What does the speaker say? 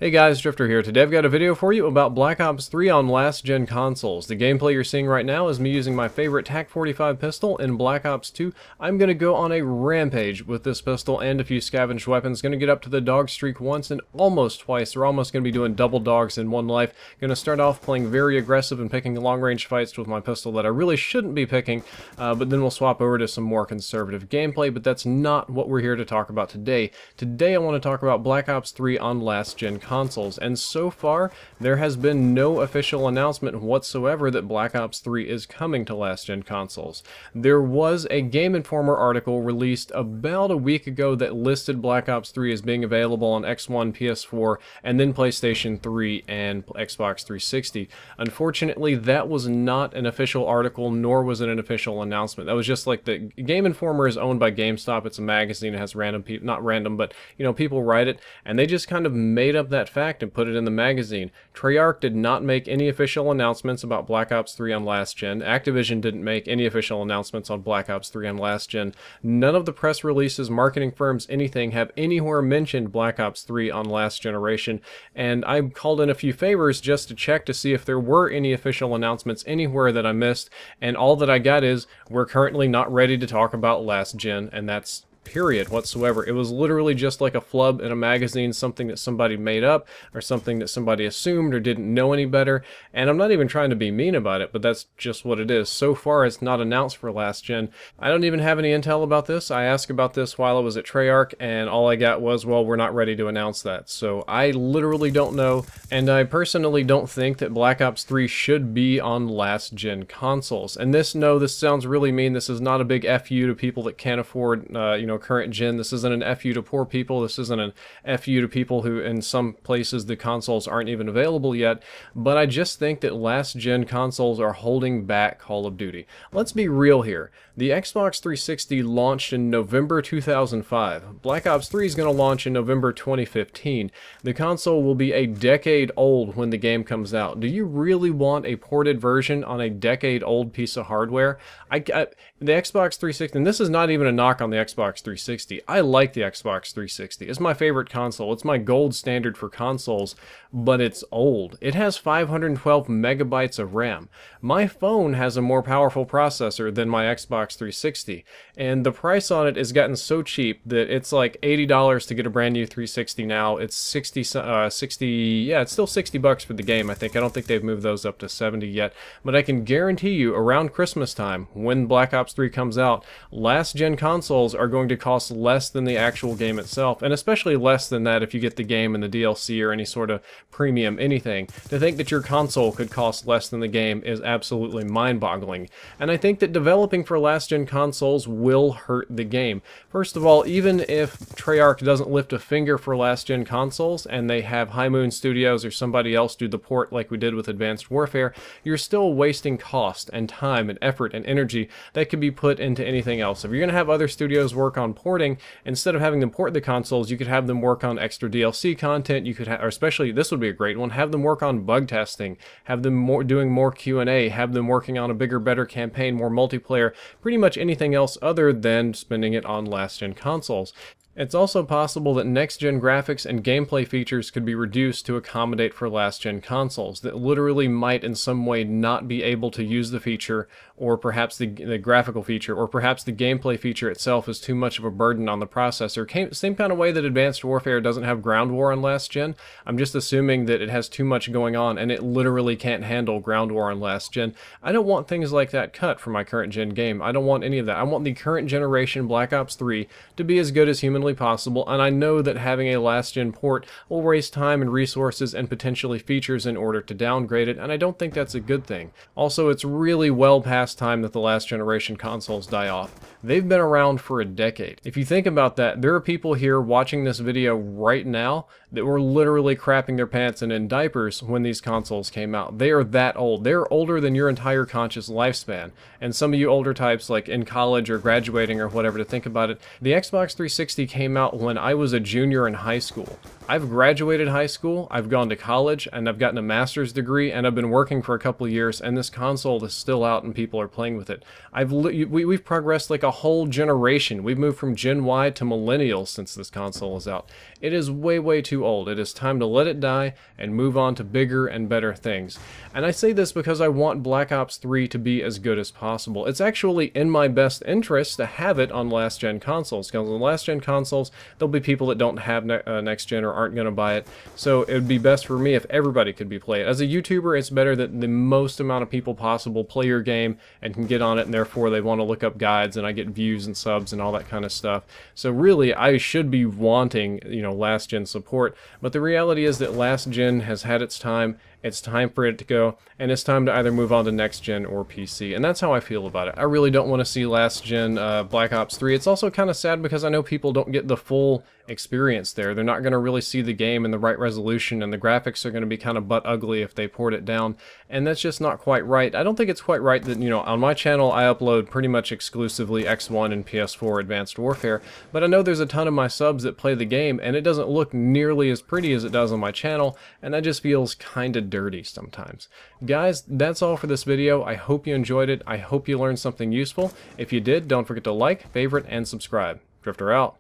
Hey guys, Drifter here. Today I've got a video for you about Black Ops 3 on last-gen consoles. The gameplay you're seeing right now is me using my favorite TAC-45 pistol in Black Ops 2. I'm going to go on a rampage with this pistol and a few scavenged weapons. Going to get up to the dog streak once and almost twice. We're almost going to be doing double dogs in one life. Going to start off playing very aggressive and picking long-range fights with my pistol that I really shouldn't be picking, but then we'll swap over to some more conservative gameplay, but that's not what we're here to talk about today. Today I want to talk about Black Ops 3 on last-gen consoles, and so far there has been no official announcement whatsoever that Black Ops 3 is coming to last-gen consoles. There was a Game Informer article released about a week ago that listed Black Ops 3 as being available on X1, PS4, and then PlayStation 3 and Xbox 360. Unfortunately, that was not an official article, nor was it an official announcement. That was just like the Game Informer is owned by GameStop. It's a magazine. It has random people, not random, but people write it, and they just kind of made up that fact and put it in the magazine. Treyarch did not make any official announcements about Black Ops 3 on last gen. Activision didn't make any official announcements on Black Ops 3 on last gen. None of the press releases, marketing firms, anything have anywhere mentioned Black Ops 3 on last generation, and I called in a few favors just to check to see if there were any official announcements anywhere that I missed, and all that I got is, we're currently not ready to talk about last gen, and that's period whatsoever. It was literally just like a flub in a magazine, something that somebody made up or something that somebody assumed or didn't know any better, and I'm not even trying to be mean about it, but that's just what it is. So far it's not announced for last gen. I don't even have any intel about this. I asked about this while I was at Treyarch, and all I got was, well, we're not ready to announce that. So I literally don't know, and I personally don't think that Black Ops 3 should be on last gen consoles. And this sounds really mean. This is not a big FU to people that can't afford current gen. This isn't an FU to poor people. This isn't an FU to people who in some places the consoles aren't even available yet, but I just think that last gen consoles are holding back Call of Duty. Let's be real here. The Xbox 360 launched in November 2005. Black Ops 3 is going to launch in November 2015. The console will be a decade old when the game comes out. Do you really want a ported version on a decade old piece of hardware? The Xbox 360, and this is not even a knock on the Xbox 360. I like the Xbox 360. It's my favorite console. It's my gold standard for consoles, but it's old. It has 512 megabytes of RAM. My phone has a more powerful processor than my Xbox 360, and the price on it has gotten so cheap that it's like $80 to get a brand new 360 now. It's it's still 60 bucks for the game, I think. I don't think they've moved those up to 70 yet, but I can guarantee you around Christmas time, when Black Ops 3 comes out, last gen consoles are going to cost less than the actual game itself, and especially less than that if you get the game and the DLC or any sort of premium anything. To think that your console could cost less than the game is absolutely mind-boggling, and I think that developing for last-gen consoles will hurt the game. First of all, even if Treyarch doesn't lift a finger for last-gen consoles and they have High Moon Studios or somebody else do the port like we did with Advanced Warfare, you're still wasting cost and time and effort and energy that could be put into anything else. If you're going to have other studios work on porting, instead of having them port the consoles, you could have them work on extra DLC content. You could have, or especially this would be a great one, have them work on bug testing, have them doing more Q&A, have them working on a bigger, better campaign, more multiplayer, pretty much anything else other than spending it on last-gen consoles. It's also possible that next-gen graphics and gameplay features could be reduced to accommodate for last-gen consoles that literally might in some way not be able to use the feature, or perhaps the graphical feature, or perhaps the gameplay feature itself is too much of a burden on the processor. Same kind of way that Advanced Warfare doesn't have ground war on last-gen. I'm just assuming that it has too much going on and it literally can't handle ground war on last-gen. I don't want things like that cut for my current-gen game. I don't want any of that. I want the current generation Black Ops 3 to be as good as humanly possible, and I know that having a last-gen port will waste time and resources and potentially features in order to downgrade it, and I don't think that's a good thing. Also, it's really well past time that the last generation consoles die off. They've been around for a decade. If you think about that, there are people here watching this video right now that were literally crapping their pants and in diapers when these consoles came out. They are that old. They're older than your entire conscious lifespan. And some of you older types, like in college or graduating or whatever, to think about it, the Xbox 360 came came out when I was a junior in high school. I've graduated high school, I've gone to college, and I've gotten a master's degree, and I've been working for a couple of years, and this console is still out and people are playing with it. We've progressed like a whole generation. We've moved from Gen Y to millennials since this console is out. It is way, way too old. It is time to let it die and move on to bigger and better things. And I say this because I want Black Ops 3 to be as good as possible. It's actually in my best interest to have it on last-gen consoles, because on last-gen consoles, there'll be people that don't have next-gen or aren't going to buy it, so it would be best for me if everybody could be playing it. As a YouTuber, it's better that the most amount of people possible play your game and can get on it, and therefore they want to look up guides, and I get views and subs and all that kind of stuff. So really, I should be wanting, you know, last-gen support, but the reality is that last-gen has had its time. It's time for it to go, and it's time to either move on to next gen or PC, and that's how I feel about it. I really don't want to see last gen Black Ops 3. It's also kind of sad because I know people don't get the full experience there. They're not going to really see the game in the right resolution, and the graphics are going to be kind of butt ugly if they port it down, and that's just not quite right. I don't think it's quite right that, you know, on my channel I upload pretty much exclusively X1 and PS4 Advanced Warfare, but I know there's a ton of my subs that play the game, and it doesn't look nearly as pretty as it does on my channel, and that just feels kind of dirty sometimes. Guys, that's all for this video. I hope you enjoyed it. I hope you learned something useful. If you did, don't forget to like, favorite, and subscribe. Drifter out.